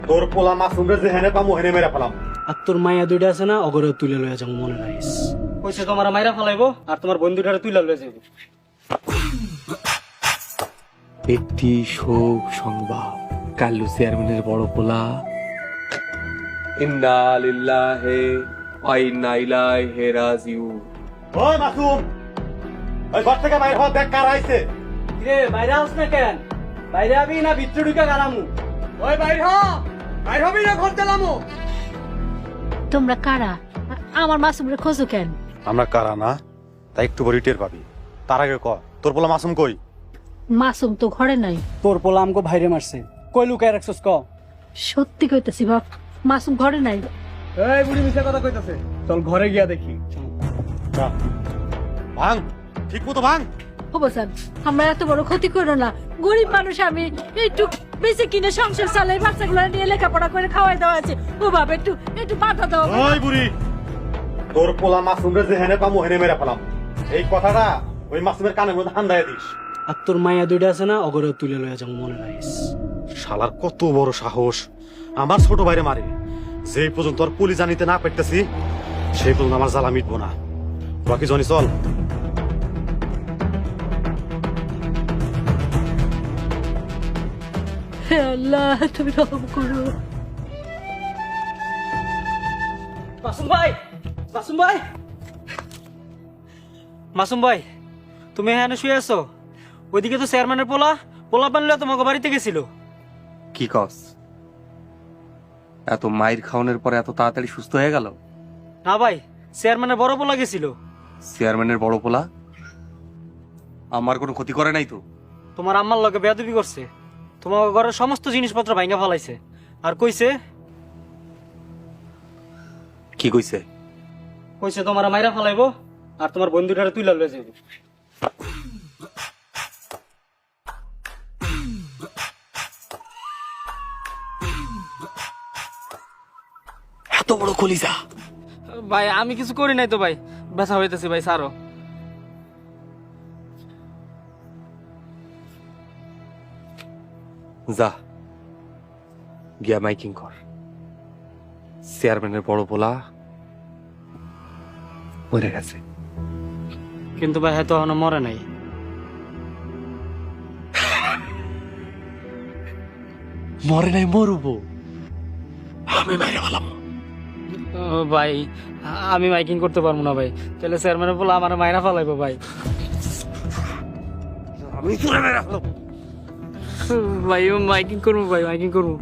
তোর পোলা মাসুমরে যে হেনে পামু হেনে মেরে ফেলাম। আর তোর মায়া দুইটা আছে না, অগরে তুলে লয়ে যাবো, মনে রাখিস। কইছে তোমার মাইরা ফেলাইবো আর তোমার বন্ধুটারে তুলে লয়ে যাবো। একটি শোক সংবাদ, কাল্লু চেয়ারম্যানের বড় পোলা ইন্না লিল্লাহি ওয়া ইন্না ইলাইহি রাজিউন। ওই মাসুম, ওই ঘর থেকে বাইরে হওয়া দেখ কার আইছে। রে বাইরে আস না কেন? বাইরে আবি না ভিতরে ঢুকে গালামু? ওই বাইরে হ, বাইরে হবি না ঘর তেলামু। তোমরা কারা? আমার মাসুমরে খোঁজো কেন? আমরা কারা না তাই একটু বড় টের পাবি। তার আগে ক, তোর পোলা মাসুম কই? মাসুম তো ঘরে নাই। তোর পোলা আমগো ভাইরে মারছে, কই লুকায় রাখছস ক? সত্যি কইতাছি বাপ, মাসুম ঘরে নাই। এই বুড়ি মিছা কথা কইতাছে, চল ঘরে গিয়া দেখি। ভাঙ, ঠিক মতো ভাঙ। ও বাসান, আমরা এত বড় ক্ষতি করো না। গরিব মানুষ আমি, একটু বেশি কিনে সংসার চালাই, বাচ্চাগুলো নিয়ে লেখাপড়া করে খাওয়াই দেওয়া আছে। ও বাবা একটু একটু পাঠা দাও। ওই বুড়ি, তোর পোলা মাসুমরে যে হেনে পামু হেনে মেরে ফেলাম, এই কথাটা ওই মাসুমের কানের মধ্যে হান্দায় দিস। আর তোর মায়া দুইটা আছে না, অগরে তুলে লয়ে যাবো, মনে রাখিস। শালার কত বড় সাহস, আমার ছোট ভাইরে মারে। যেই পর্যন্ত আর পুলিশ জানিতে না পারতেছি সেই পর্যন্ত আমার জ্বালা মিটবো না। বাকি জনি চল। হে আল্লাহ, তুমি রহম করো। মাসুম ভাই, মাসুম ভাই, মাসুম ভাই, তুমি এখানে শুয়ে আছো? ওইদিকে তো চেয়ারম্যানের পোলা পোলা বানলে তোমাকে বাড়িতে গেছিল। কি কস? এত মাইর খাওয়ানোর পরে এত তাড়াতাড়ি সুস্থ হয়ে গেল? না ভাই, চেয়ারম্যানের বড় পোলা গেছিল। চেয়ারম্যানের বড় পোলা আমার কোনো ক্ষতি করে নাই তো? তোমার আম্মার লগে বেয়াদবি করছে, তোমার ঘরের সমস্ত জিনিসপত্র ভাঙা ফেলাইছে। আর কইছে কি কইছে? কইছে তোমার মাইরা ফেলাইবো আর তোমার বন্ধুটারে তুইলা লয়ে যাবো। এত বড় কলিজা! ভাই আমি কিছু করি নাই তো ভাই, ব্যথা হইতেছে ভাই, সারো। যা গিয়া মাইকিং কর, চেয়ারম্যানের বড় পোলা মরে গেছে। কিন্তু ভাই হয়তো এখনো মরে নাই। মরে নাই, মরবো আমি মাইরে ফেলাম। ভাই আমি মাইকিং করতে পারবো না ভাই, তাহলে চেয়ারম্যানের বলে আমার মাইরা ফেলাইবো ভাই। আমি পুরো মেরে ফেলাম। ভাই মাইকিং করবো, ভাই মাইকিং করবো।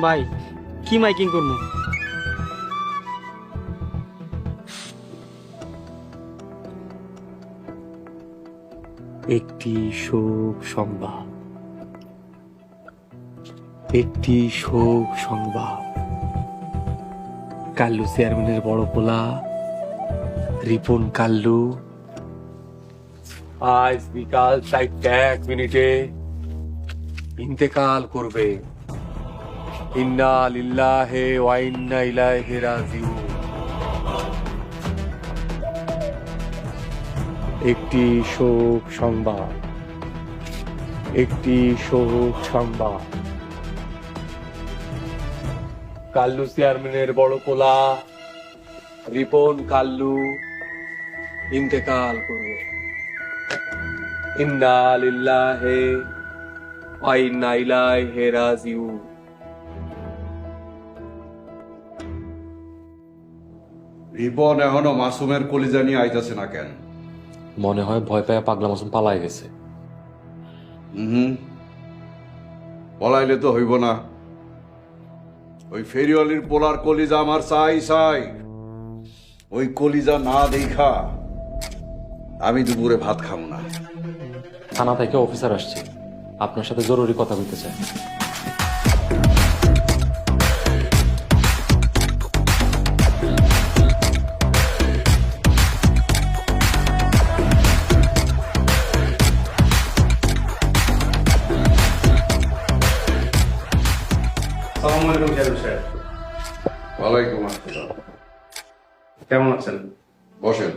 ভাই কি মাইকিং করবো? একটি শোক সংবাদ, একটি শোক সংবাদ, কাল্লু চেয়ারম্যানের বড় পোলা রিপন কাল্লু আজ বিকাল 4:01 ইন্তেকাল করবে। ইন্না লিল্লাহি ওয়া ইন্না ইলাইহি রাজিউন। একটি শোক সংবাদ, একটি শোক সংবাদ, কাল্লু চেয়ারম্যানের বড় পোলা রিপন কাল্লু ইন্তেকাল করবে। ইন্না লিল্লাহি ওয়া ইন্না ইলাইহি রাজিউন। রিপন এখনো মাসুমের কলিজা নিয়ে আইতাছে না কেন? মনে হয় ভয় পেয়ে পাগলা মাসুম পালায় গেছে। পলাইলে তো হইব না। ওই ফেরিওয়ালির পোলার কলিজা আমার চাই চাই। ওই কলিজা না দেখা আমি দুপুরে ভাত খাবো না। থানা থেকে অফিসার আসছে, আপনার সাথে জরুরি কথা বলতে চাই। ওয়ালাইকুম আসসালাম। কেমন আছেন? বসেন।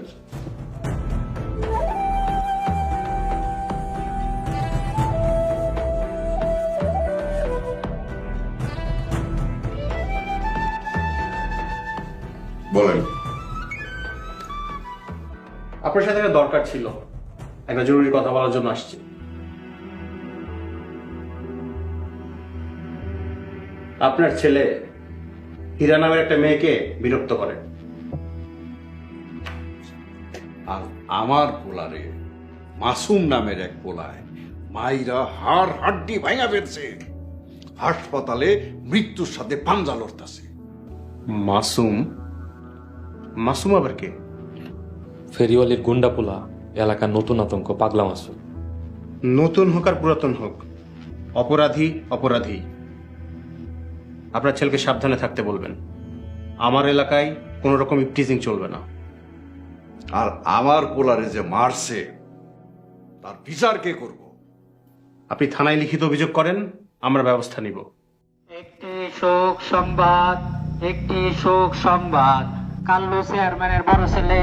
আপনার সাথে একটা দরকার ছিল, একটা জরুরি কথা বলার জন্য আসছি। আপনার ছেলে হীরা নামের একটা মেয়েকে বিরক্ত করে। আর আমার পোলারে মাসুম নামের এক পোলায় মাইরা হাড় হাড্ডি ভাঙা ফেলছে, হাসপাতালে মৃত্যুর সাথে পাঞ্জা লড়তাছে। মাসুম? মাসুম আবার কে? ফেরিওয়ালির গুন্ডা পোলা, এলাকার নতুন আতঙ্ক পাগলা মাসুম। নতুন হোক আর পুরাতন হোক, অপরাধী অপরাধী। আপনার ছেলেকে সাবধানে থাকতে বলবেন। আমার এলাকায় কোনো রকম ইপটিজিং চলবে না। আর আমার পোলারে যে মারছে তার বিচার কে করব? আপনি থানায় লিখিত অভিযোগ করেন, আমরা ব্যবস্থা নিব। একটি শোক সংবাদ, একটি শোক সংবাদ। কাল্লু চেয়ারম্যানের বড় ছেলে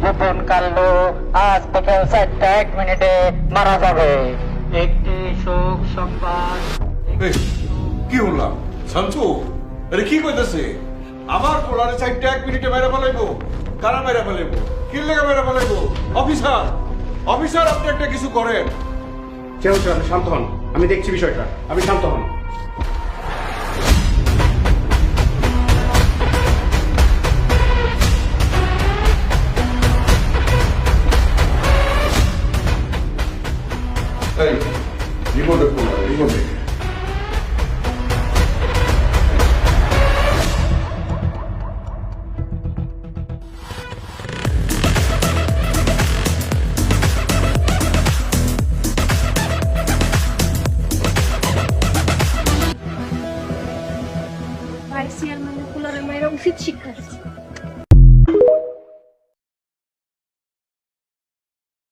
রিপন কাল্লু আজ বিকেল 4:01 মারা যাবে। একটি শোক সংবাদ। এই, কি হলাম শামসু? আরে কি কইতাছে? আমার পোলারে 4:01 মেরে ফেলাইবো? কারা মেরে ফেলাইবো? কি লেগে মেরে ফেলাইবো? অফিসার, অফিসার আপনি একটা কিছু করেন। কেউ আপনি শান্ত হন, আমি দেখছি বিষয়টা। আপনি শান্ত হন। এই, রিপোর্টে পোলারে, রিপোর্টে। ভাইস চেয়ারম্যানের পোলারে মেয়েরা উচিত শিক্ষা দিচ্ছে।